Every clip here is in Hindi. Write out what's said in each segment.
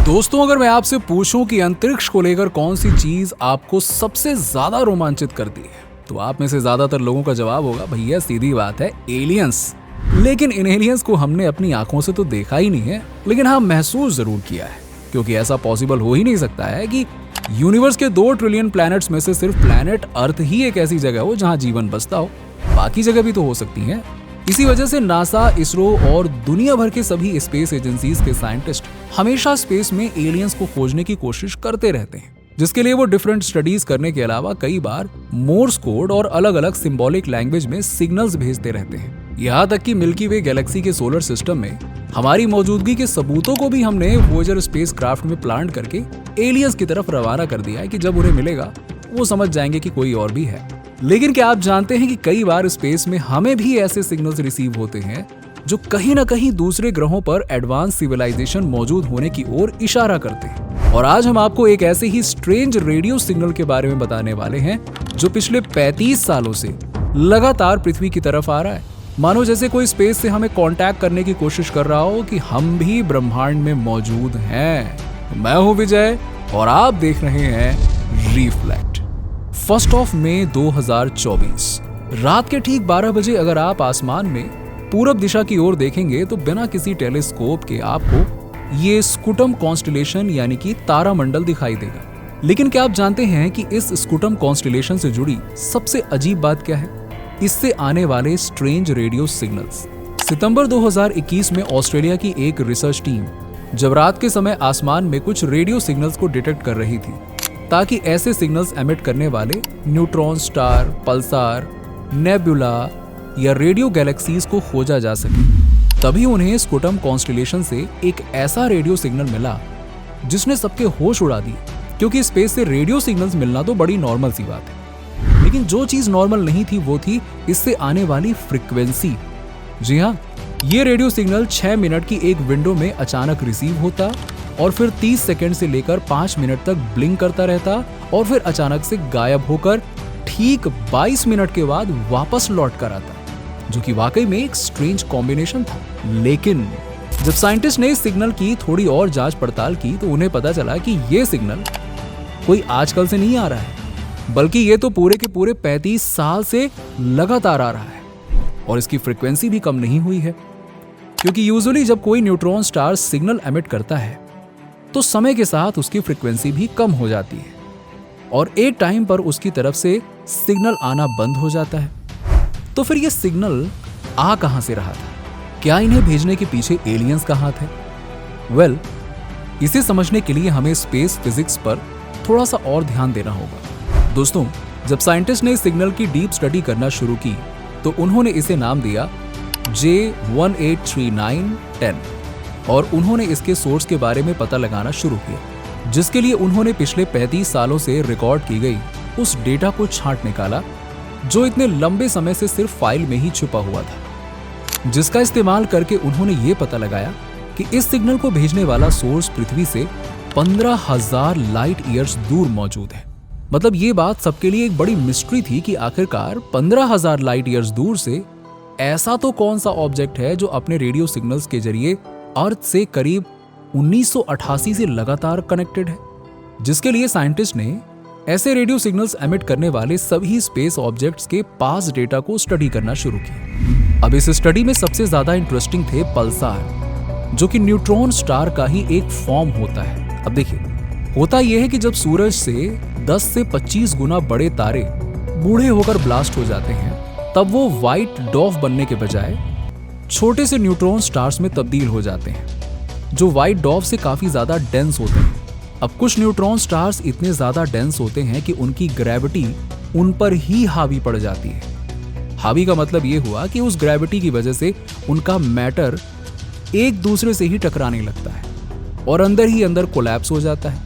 दोस्तों, अगर मैं आपसे पूछूं कि अंतरिक्ष को लेकर कौन सी चीज आपको सबसे ज्यादा रोमांचित करती है, तो आप में से ज्यादातर लोगों का जवाब होगा भैया सीधी बात है, एलियंस। लेकिन इन एलियंस को हमने अपनी आंखों से तो देखा ही नहीं है, लेकिन हाँ महसूस जरूर किया है, क्योंकि ऐसा पॉसिबल हो ही नहीं सकता है कि यूनिवर्स के 2 ट्रिलियन प्लैनेट्स में से सिर्फ प्लैनेट अर्थ ही एक ऐसी जगह हो जहां जीवन बसता हो। बाकी जगह भी तो हो सकती हैं। इसी वजह से नासा, इसरो और दुनिया भर के सभी स्पेस एजेंसीज के साइंटिस्ट हमेशा स्पेस में एलियंस को खोजने की कोशिश करते रहते हैं, जिसके लिए वो डिफरेंट स्टडीज करने के अलावा कई बार मोर्स कोड और अलग अलग सिंबॉलिक लैंग्वेज में सिग्नल्स भेजते रहते हैं। यहाँ तक कि मिल्की वे गैलेक्सी के सोलर सिस्टम में हमारी मौजूदगी के सबूतों को भी हमने वोयेजर स्पेसक्राफ्ट में प्लांट करके एलियंस की तरफ रवाना कर दिया है कि जब उन्हें मिलेगा वो समझ जाएंगे कि कोई और भी है। लेकिन क्या आप जानते हैं कि कई बार स्पेस में हमें भी ऐसे सिग्नल्स रिसीव होते हैं जो कहीं ना कहीं दूसरे ग्रहों पर एडवांस सिविलाइजेशन मौजूद होने की ओर इशारा करते हैं। और आज हम आपको एक ऐसे ही स्ट्रेंज रेडियो सिग्नल के बारे में बताने वाले हैं जो पिछले 35 सालों से लगातार पृथ्वी की तरफ आ रहा है। मानो जैसे कोई स्पेस से हमें कांटेक्ट करने की कोशिश कर रहा हो कि हम भी ब्रह्मांड में मौजूद हैं। मैं हूं विजय और आप देख रहे हैं रिफ्लेक्ट। 1 मई 2024 रात के ठीक 12 बजे अगर आप आसमान में पूरब दिशा की ओर देखेंगे तो बिना किसी टेलीस्कोप के आपको ये स्कूटम कॉन्स्टेलेशन यानी कि तारामंडल दिखाई देगा। लेकिन क्या आप जानते हैं कि इस स्कूटम कॉन्स्टेलेशन से जुड़ी सबसे अजीब बात क्या है? इससे आने वाले स्ट्रेंज रेडियो सिग्नल्स। सितंबर 2021 में ऑस्ट्रेलिया की एक रिसर्च टीम जब रात के समय आसमान में कुछ रेडियो सिग्नल्स को डिटेक्ट कर रही थी ताकि ऐसे सिग्नल्स एमिट करने वाले न्यूट्रॉन स्टार, पल्सार, नेबुला या रेडियो गैलेक्सीज को खोजा जा सके। तभी उन्हें स्कूटम कॉन्स्टेलेशन से एक ऐसा रेडियो सिग्नल मिला जिसने सबके होश उड़ा दिए, क्योंकि स्पेस से रेडियो सिग्नल्स मिलना तो बड़ी नॉर्मल सी बात है। लेकिन जो चीज नॉर्मल नहीं थी वो थी इससे आने वाली फ्रीक्वेंसी। जी हाँ, ये रेडियो सिग्नल 6 मिनट की एक विंडो में अचानक रिसीव होता और फिर 30 सेकंड से लेकर 5 मिनट तक ब्लिंक करता रहता और फिर अचानक से गायब होकर ठीक 22 मिनट के बाद वापस लौट कर आता, जो कि वाकई में एक स्ट्रेंज कॉम्बिनेशन था। लेकिन जब साइंटिस्ट ने इस सिग्नल की थोड़ी और जांच पड़ताल की तो उन्हें पता चला कि ये सिग्नल कोई आजकल से नहीं आ रहा है, बल्कि ये तो पूरे के पूरे 35 साल से लगातार आ रहा है और इसकी फ्रीक्वेंसी भी कम नहीं हुई है। क्योंकि यूजुअली जब कोई न्यूट्रॉन स्टार सिग्नल एमिट करता है तो समय के साथ उसकी फ्रीक्वेंसी भी कम हो जाती है और एक टाइम पर उसकी तरफ से सिग्नल आना बंद हो जाता है। तो फिर ये सिग्नल आ कहां से रहा था? क्या इन्हें भेजने के पीछे एलियंस का हाथ है? वेल, इसे समझने के लिए हमें स्पेस फिजिक्स पर थोड़ा सा और ध्यान देना होगा। दोस्तों, जब साइंटिस्ट ने इस सिग्नल की डीप स्टडी करना शुरू की तो उन्होंने इसे नाम दिया J183910 और उन्होंने इसके सोर्स के बारे में पता लगाना शुरू किया, जिसके लिए उन्होंने पिछले 35 सालों से रिकॉर्ड की गई उस डेटा को छांट निकाला जो इतने लंबे समय से सिर्फ फाइल में ही छुपा हुआ था। जिसका इस्तेमाल करके उन्होंने ये पता लगाया कि इस सिग्नल को भेजने वाला सोर्स पृथ्वी से 15,000 लाइट ईयर्स दूर मौजूद है। मतलब ये बात सबके लिए एक बड़ी मिस्ट्री थी कि आखिरकार 15,000 लाइट ईयर्स दूर से ऐसा तो कौन सा ऑब्जेक्ट है जो अपने रेडियो सिग्नल्स के जरिए अर्थ से करीब 1988 से लगातार कनेक्टेड है, जिसके लिए साइंटिस्ट ने ऐसे रेडियो सिग्नल्स एमिट करने वाले सभी स्पेस ऑब्जेक्ट्स के पास डेटा को स्टडी करना शुरू किया। अब इस स्टडी में सबसे ज्यादा इंटरेस्टिंग थे पल्सार, जो कि न्यूट्रॉन स्टार का ही एक फॉर्म होता है। अब देखिए, होता यह है कि जब सूरज से 10 से 25 गुना बड़े तारे बूढ़े होकर ब्लास्ट हो जाते हैं, तब वो व्हाइट डॉर्फ बनने के बजाय छोटे से न्यूट्रॉन स्टार्स में तब्दील हो जाते हैं, जो व्हाइट डॉर्फ से काफी ज्यादा डेंस होते हैं। अब कुछ न्यूट्रॉन स्टार्स इतने ज्यादा डेंस होते हैं कि उनकी ग्रेविटी उन पर ही हावी पड़ जाती है। हावी का मतलब ये हुआ कि उस ग्रेविटी की वजह से उनका मैटर एक दूसरे से ही टकराने लगता है और अंदर ही अंदर कोलैप्स हो जाता है,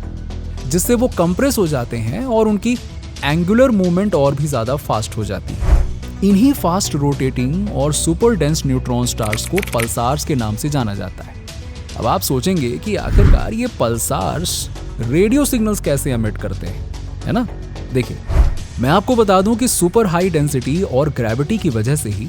जिससे वो कंप्रेस हो जाते हैं और उनकी एंगुलर मूवमेंट और भी ज्यादा फास्ट हो जाती है। इन्हीं फास्ट रोटेटिंग और सुपर डेंस न्यूट्रॉन स्टार्स को पल्सार्स के नाम से जाना जाता है। अब आप सोचेंगे कि आखिरकार ये पल्सार्स रेडियो सिग्नल्स कैसे एमिट करते हैं, है ना? देखिए, मैं आपको बता दूं कि सुपर हाई डेंसिटी और ग्रेविटी की वजह से ही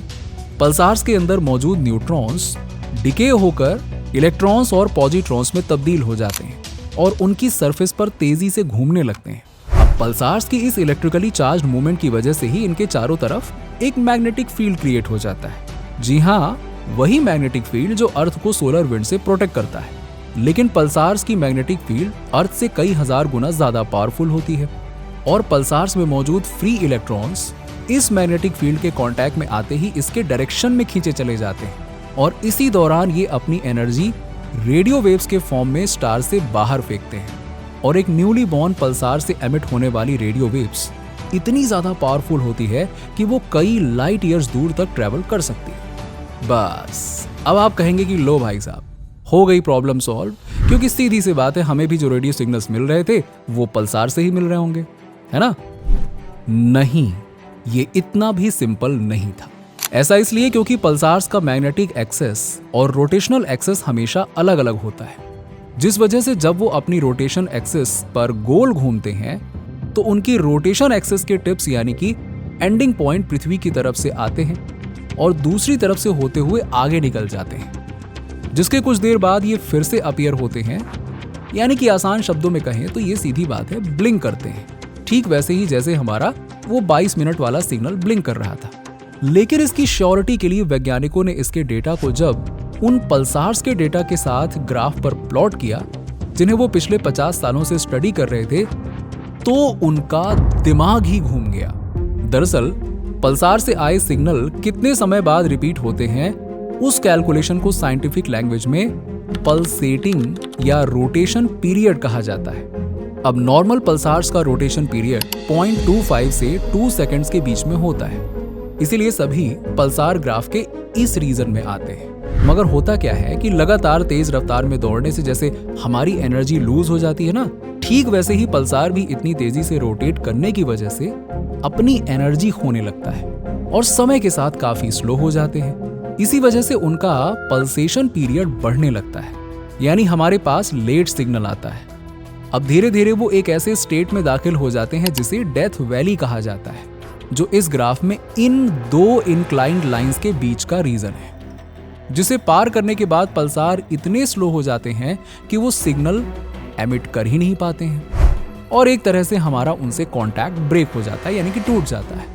पल्सार्स के अंदर मौजूद न्यूट्रॉन्स डिके होकर इलेक्ट्रॉन्स और पॉजिट्रॉन्स में तब्दील हो जाते हैं और उनकी सरफेस पर तेजी से घूमने लगते हैं। अब पल्सार्स की इस इलेक्ट्रिकली चार्ज्ड मूवमेंट की वजह से ही इनके चारों तरफ एक मैग्नेटिक फील्ड क्रिएट हो जाता है। जी हाँ, वही मैग्नेटिक फील्ड जो अर्थ को सोलर विंड से प्रोटेक्ट करता है। लेकिन पल्सार्स की मैग्नेटिक फील्ड अर्थ से कई हजार गुना ज्यादा पावरफुल होती है और पल्सार्स में मौजूद फ्री इलेक्ट्रॉन्स इस मैग्नेटिक फील्ड के कांटेक्ट में आते ही इसके डायरेक्शन में खींचे चले जाते हैं और इसी दौरान ये अपनी एनर्जी रेडियो वेव्स के फॉर्म में स्टार से बाहर फेंकते हैं और एक न्यूली बॉर्न पल्सार से एमिट होने वाली रेडियो वेव्स इतनी ज्यादा पावरफुल होती है कि वो कई लाइट ईयर्स दूर तक ट्रेवल कर सकती है। बस अब आप कहेंगे कि लो भाई साहब, हो गई प्रॉब्लम सॉल्व, क्योंकि सीधी सी बात है, हमें भी जो रेडियो सिग्नल्स मिल रहे थे वो पल्सार से ही मिल रहे होंगे, है ना? नहीं, ये इतना भी सिंपल नहीं था। ऐसा इसलिए क्योंकि पल्सार्स का मैग्नेटिक एक्सेस और रोटेशनल एक्सेस हमेशा अलग अलग होता है, जिस वजह से जब वो अपनी रोटेशन एक्सेस पर गोल घूमते हैं तो उनकी रोटेशन एक्सेस के टिप्स यानी कि एंडिंग पॉइंट पृथ्वी की तरफ से आते हैं और दूसरी तरफ से होते हुए आगे निकल जाते हैं, जिसके कुछ देर बाद ये फिर से अपीयर होते हैं। यानी कि आसान शब्दों में कहें तो ये सीधी बात है, ब्लिंक करते हैं, ठीक वैसे ही जैसे हमारा वो 22 मिनट वाला सिग्नल ब्लिंक कर रहा था। लेकिन इसकी श्योरिटी के लिए वैज्ञानिकों ने इसके डेटा को जब उन पल्सार्स के डेटा के साथ ग्राफ पर प्लॉट किया जिन्हें वो पिछले 50 सालों से स्टडी कर रहे थे, तो उनका दिमाग ही घूम गया। दरअसल पल्सार से आए सिग्नल कितने समय बाद रिपीट होते हैं, उस कैलकुलेशन को साइंटिफिक लैंग्वेज में पल्सेटिंग या रोटेशन पीरियड कहा जाता है। अब नॉर्मल पल्सार्स का रोटेशन पीरियड 0.25 से 2 सेकंड्स के बीच में होता है, इसीलिए सभी पल्सार ग्राफ के इस रीजन में आते हैं। मगर होता क्या है कि लगातार तेज रफ्तार में दौड़ने से जैसे हमारी एनर्जी लूज हो जाती है ना, ठीक वैसे ही पल्सार भी इतनी तेजी से रोटेट करने की वजह से अपनी एनर्जी खोने लगता है और समय के साथ काफी स्लो हो जाते हैं। इसी वजह से उनका पल्सेशन पीरियड बढ़ने लगता है, यानी हमारे पास लेट सिग्नल आता है। अब धीरे धीरे वो एक ऐसे स्टेट में दाखिल हो जाते हैं जिसे डेथ वैली कहा जाता है, जो इस ग्राफ में इन दो इंक्लाइंड लाइंस के बीच का रीजन है, जिसे पार करने के बाद पल्सार इतने स्लो हो जाते हैं कि वो सिग्नल एमिट कर ही नहीं पाते हैं और एक तरह से हमारा उनसे कांटेक्ट ब्रेक हो जाता है, यानी कि टूट जाता है।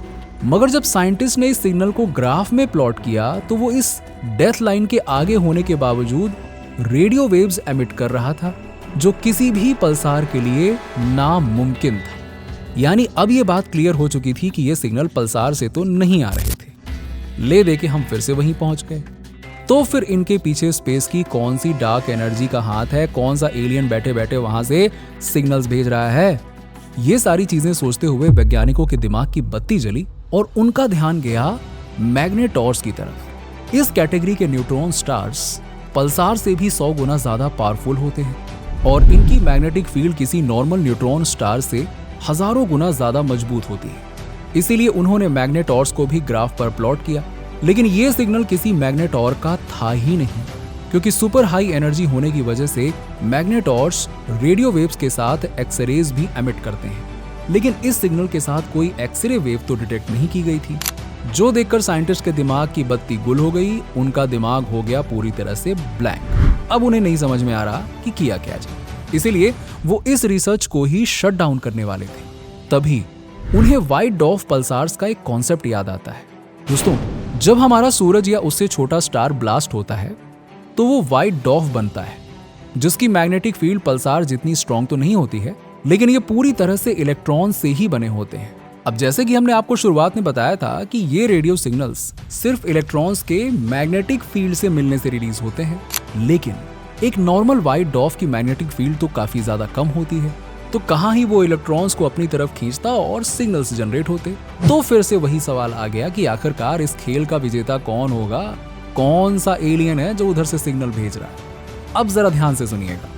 मगर जब साइंटिस्ट ने इस सिग्नल को ग्राफ में प्लॉट किया तो वो इस डेथ लाइन के आगे होने के बावजूद रेडियो वेव्स एमिट कर रहा था, जो किसी भी पल्सार के लिए नामुमकिन था। यानी अब ये बात क्लियर हो चुकी थी कि ये सिग्नल पल्सार से तो नहीं आ रहे थे। ले दे के हम फिर से वहीं पहुंच गए। तो फिर इनके पीछे स्पेस की कौन सी डार्क एनर्जी का हाथ है, कौन सा एलियन बैठे बैठे वहां से सिग्नल्स भेज रहा है? ये सारी चीजें सोचते हुए वैज्ञानिकों के दिमाग की बत्ती जली और उनका ध्यान गया मैग्नेटॉर्स की तरफ। इस कैटेगरी के न्यूट्रॉन स्टार्स पल्सार से भी 100 गुना ज्यादा पावरफुल होते हैं और इनकी मैग्नेटिक फील्ड किसी नॉर्मल न्यूट्रॉन स्टार से हजारों गुना ज्यादा मजबूत होती है। इसीलिए उन्होंने मैग्नेटॉर्स को भी ग्राफ पर प्लॉट किया। लेकिन ये सिग्नल किसी मैग्नेटॉर का था ही नहीं, क्योंकि सुपर हाई एनर्जी होने की वजह से मैग्नेटॉर्स रेडियो वेव्स के साथ एक्सरेज भी एमिट करते हैं। लेकिन इस सिग्नल के साथ कोई एक्सरे वेव तो डिटेक्ट नहीं की गई थी, जो देखकर साइंटिस्ट के दिमाग की बत्ती गुल हो गई। उनका दिमाग हो गया पूरी तरह से ब्लैंक। अब उन्हें नहीं समझ में आ रहा कि किया क्या जाए, इसीलिए वो इस रिसर्च को ही शट डाउन करने वाले थे। तभी उन्हें व्हाइट डॉर्फ पल्सार्स का एक कॉन्सेप्ट याद आता है। दोस्तों, जब हमारा सूरज या उससे छोटा स्टार ब्लास्ट होता है तो वो व्हाइट डॉर्फ बनता है, जिसकी मैग्नेटिक फील्ड पल्सार जितनी स्ट्रॉन्ग तो नहीं होती है, लेकिन ये पूरी तरह से इलेक्ट्रॉन से ही बने होते हैं। अब जैसे कि हमने आपको शुरुआत में बताया था कि ये रेडियो सिग्नल्स सिर्फ इलेक्ट्रॉन्स के मैग्नेटिक फील्ड से मिलने से रिलीज होते हैं, लेकिन एक नॉर्मल व्हाइट डॉर्फ की मैग्नेटिक फील्ड तो काफी ज्यादा कम होती है, तो कहाँ ही वो इलेक्ट्रॉन्स को अपनी तरफ खींचता और सिग्नल्स जनरेट होते। तो फिर से वही सवाल आ गया कि आखिरकार इस खेल का विजेता कौन होगा, कौन सा एलियन है जो उधर से सिग्नल भेज रहा है। अब जरा ध्यान से सुनिएगा।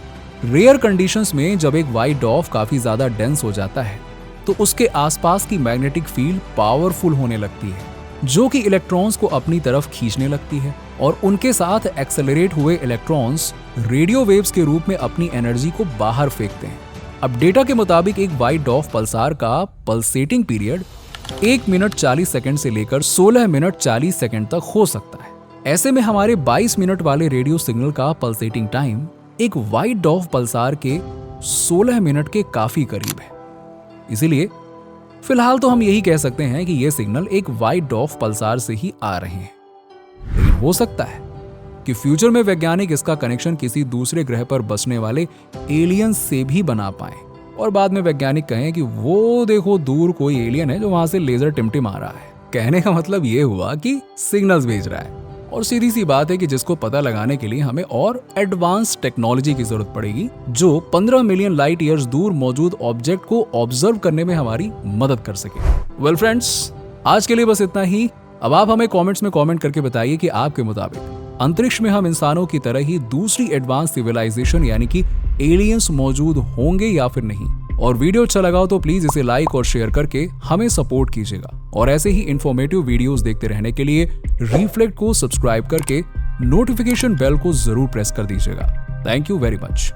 रेयर कंडीशंस में जब एक व्हाइट डॉर्फ काफी ज्यादा डेंस हो जाता है तो उसके आसपास की मैग्नेटिक फील्ड पावरफुल होने लगती है, जो कि इलेक्ट्रॉन्स को अपनी तरफ खींचने लगती है और उनके साथ एक्सेलरेट हुए इलेक्ट्रॉन्स रेडियो वेव्स के रूप में अपनी एनर्जी को बाहर फेंकते हैं। अब डेटा के मुताबिक एक व्हाइट डॉर्फ पल्सार का पल्सेटिंग पीरियड 1 मिनट 40 सेकंड से लेकर 16 मिनट 40 सेकंड तक हो सकता है। ऐसे में हमारे 22 मिनट वाले रेडियो सिग्नल का पल्सेटिंग टाइम एक व्हाइट डॉर्फ पल्सार के 16 मिनट के काफी करीब है। इसीलिए फिलहाल तो हम यही कह सकते हैं कि ये सिग्नल एक वाइट डॉर्फ पल्सार से ही आ रहे हैं। लेकिन हो सकता है कि फ्यूचर में वैज्ञानिक इसका कनेक्शन किसी दूसरे ग्रह पर बसने वाले एलियंस से भी बना पाए और बाद में वैज्ञानिक कहें कि वो देखो दूर कोई एलियन है जो वहां से लेजर टिमटिमा रहा है। कहने का मतलब ये हुआ कि सिग्नल्स भेज रहा है। और सीधी सी बात है कि जिसको पता लगाने के लिए हमें और एडवांस टेक्नोलॉजी की जरूरत पड़ेगी जो 15 मिलियन लाइट ईयर्स दूर मौजूद ऑब्जेक्ट को ऑब्जर्व करने में हमारी मदद कर सके। वेल फ्रेंड्स, आज के लिए बस इतना ही। अब आप हमें कमेंट्स में कमेंट करके बताइए कि आपके मुताबिक अंतरिक्ष में हम इंसानों की तरह ही दूसरी एडवांस सिविलाइजेशन यानी कि एलियंस मौजूद होंगे या फिर नहीं। और वीडियो अच्छा लगा हो तो प्लीज इसे लाइक और शेयर करके हमें सपोर्ट कीजिएगा। और ऐसे ही इंफॉर्मेटिव वीडियोस देखते रहने के लिए रिफ्लेक्ट को सब्सक्राइब करके नोटिफिकेशन बेल को जरूर प्रेस कर दीजिएगा। Thank you very much.